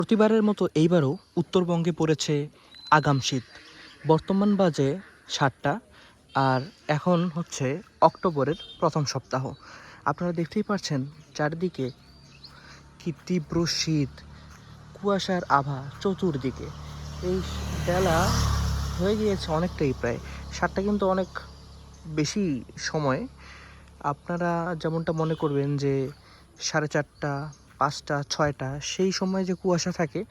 প্রতিবারের মতো এইবারও উত্তরবঙ্গে পড়েছে আগাম শীত। বর্তমান বাজে ৭টা, আর এখন হচ্ছে অক্টোবরের প্রথম সপ্তাহ। আপনারা দেখতেই পাচ্ছেন চারিদিকে কি তীব্র শীত, কুয়াশার আভা চতুর্দিকে। এই বেলা হয়ে গিয়েছে অনেকটাই, প্রায় ৭টা কিন্তু অনেক বেশি সময়। আপনারা যেমনটা মনে করবেন যে 4:30, 5টা, 6টা সেই সময় যে কুয়াশা থাকে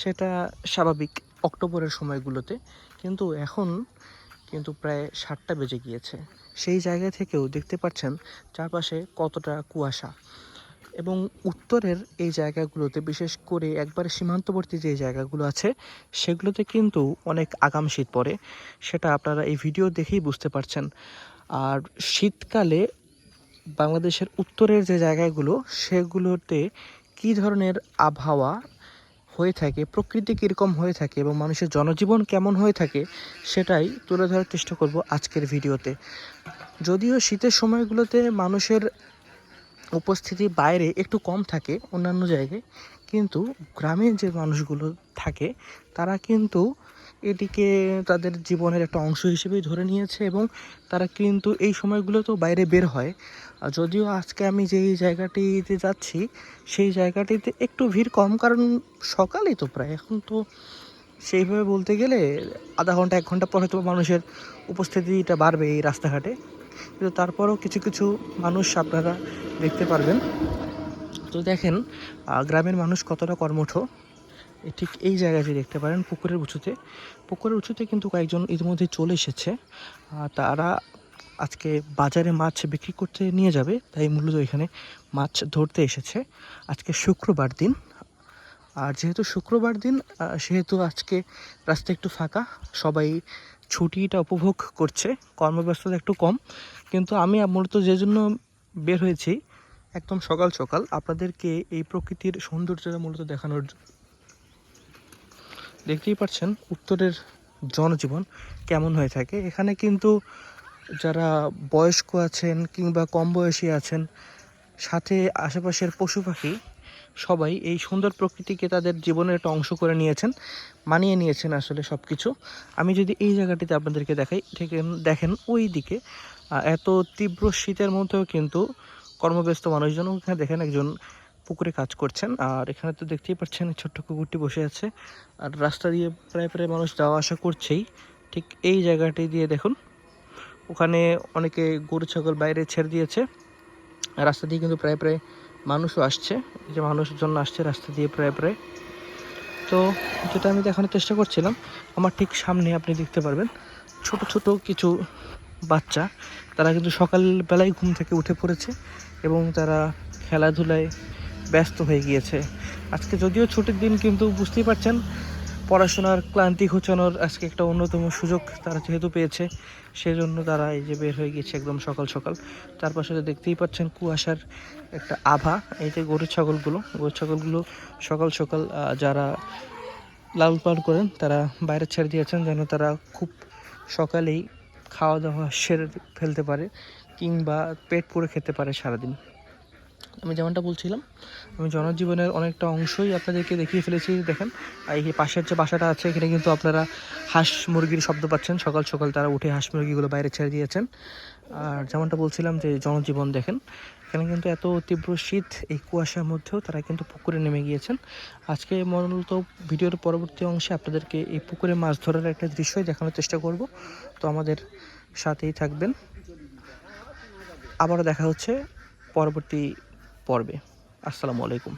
সেটা স্বাভাবিক অক্টোবরের সময়গুলোতে, কিন্তু এখন কিন্তু প্রায় 7টা বেজে গিয়েছে। সেই জায়গা থেকেও দেখতে পাচ্ছেন চারপাশে কতটা কুয়াশা। এবং উত্তরের এই জায়গাগুলোতে, বিশেষ করে একবারে সীমান্তবর্তী যে জায়গাগুলো আছে সেগুলোতে কিন্তু অনেক আগাম শীত পড়ে, সেটা আপনারা এই ভিডিও দেখেই বুঝতে পারছেন। আর শীতকালে বাংলাদেশের উত্তরের যে জায়গাগুলো সেগুলোতে কী ধরনের আবহাওয়া হয়ে থাকে, প্রকৃতি কীরকম হয়ে থাকে এবং মানুষের জনজীবন কেমন হয়ে থাকে সেটাই তুলে ধরার চেষ্টা করব আজকের ভিডিওতে। যদিও শীতের সময়গুলোতে মানুষের উপস্থিতি বাইরে একটু কম থাকে অন্যান্য জায়গায়, কিন্তু গ্রামে যে মানুষগুলো থাকে তারা কিন্তু এটিকে তাদের জীবনের একটা অংশ হিসেবেই ধরে নিয়েছে এবং তারা কিন্তু এই সময়গুলোতেও বাইরে বের হয়। যদিও আজকে আমি যেই জায়গাটিতে যাচ্ছি সেই জায়গাটিতে একটু ভিড় কম, কারণ সকালেই তো প্রায়, এখন তো সেইভাবে বলতে গেলে আধা ঘন্টা 1 ঘন্টা পরে তো মানুষের উপস্থিতিটা বাড়বে এই রাস্তাঘাটে, কিন্তু তারপরেও কিছু কিছু মানুষ আপনারা দেখতে পারবেন। তো দেখেন গ্রামের মানুষ কতটা কর্মঠ। ঠিক এই জায়গাটি দেখতে পারেন পুকুরের উঁচুতে কিন্তু কয়েকজন ইতিমধ্যে চলে এসেছে। তারা আজকে বাজারে মাছ বিক্রি করতে নিয়ে যাবে, তাই মূলত এখানে মাছ ধরতে এসেছে। আজকে শুক্রবার দিন, আর যেহেতু শুক্রবার দিন সেহেতু আজকে রাস্তা একটু ফাঁকা, সবাই ছুটিটা উপভোগ করছে, কর্মব্যস্ততা একটু কম। কিন্তু আমি মূলত যে জন্য বের হয়েছি একদম সকাল সকাল আপনাদেরকে এই প্রকৃতির সৌন্দর্যটা মূলত দেখানোর। দেখতেই পাচ্ছেন উত্তরের জনজীবন কেমন হয়ে থাকে। এখানে কিন্তু যারা বয়স্ক আছেন কিংবা কম বয়সী আছেন, সাথে আশেপাশের পশু পাখি, সবাই এই সুন্দর প্রকৃতিকে তাদের জীবনের একটা অংশ করে নিয়েছেন, মানিয়ে নিয়েছেন আসলে সব কিছু। আমি যদি এই জায়গাটিতে আপনাদেরকে দেখাই, ঠিক দেখেন ওই দিকে এত তীব্র শীতের মধ্যেও কিন্তু কর্মব্যস্ত মানুষজন, ওখানে দেখেন একজন পুকুরে কাজ করছেন, আর এখানে তো দেখতেই পাচ্ছেন ছোট্ট কুকুরটি বসে আছে। আর রাস্তা দিয়ে প্রায় প্রায় মানুষ যাওয়া আসা করছেই। ঠিক এই জায়গাটি দিয়ে দেখুন, ওখানে অনেকে গরু ছাগল বাইরে ছেড়ে দিয়েছে। রাস্তা দিয়ে কিন্তু প্রায় প্রায় মানুষও আসছে, এই যে মানুষজন আসছে রাস্তা দিয়ে প্রায় প্রায়। তো যেটা আমি দেখানোর চেষ্টা করছিলাম, আমার ঠিক সামনে আপনি দেখতে পারবেন ছোট ছোট কিছু বাচ্চা, তারা কিন্তু সকালবেলায় ঘুম থেকে উঠে পড়েছে এবং তারা খেলাধুলায় ব্যস্ত হয়ে গিয়েছে। আজকে যদিও ছুটির দিন, কিন্তু বুঝতেই পারছেন পড়াশোনার ক্লান্তি ঘোচানোর আজকে একটা অন্যতম সুযোগ তারা যেহেতু পেয়েছে, সেজন্য তারা এই যে বের হয়ে গিয়েছে একদম সকাল সকাল। চারপাশে দেখতেই পাচ্ছেন কুয়াশার একটা আভা। এই যে গরু ছাগলগুলো সকাল সকাল যারা লালন পালন করেন তারা বাইরে ছেড়ে দিয়েছেন, যেন তারা খুব সকালেই খাওয়া দাওয়া সেরে ফেলতে পারে কিংবা পেট পুরে খেতে পারে সারাদিন। আমি যেমনটা বলছিলাম, আমি জনজীবনের অনেকটা অংশই আপনাদেরকে দেখিয়ে ফেলেছি। দেখেন এই পাশের যে বাসাটা আছে, এখানে কিন্তু আপনারা হাঁস মুরগির শব্দ পাচ্ছেন। সকাল সকাল তারা উঠে হাঁস মুরগিগুলো বাইরে ছেড়ে দিয়েছেন। আর যেমনটা বলছিলাম যে জনজীবন দেখেন, এখানে কিন্তু এত তীব্র শীত, এই কুয়াশার মধ্যেও তারা কিন্তু পুকুরে নেমে গিয়েছেন। আজকে মূলত ভিডিওর পরবর্তী অংশে আপনাদেরকে এই পুকুরে মাছ ধরার একটা দৃশ্যই দেখানোর চেষ্টা করব। তো আমাদের সাথেই থাকবেন। আবারও দেখা হচ্ছে পরবর্তী পর্বে। আসসালামু আলাইকুম।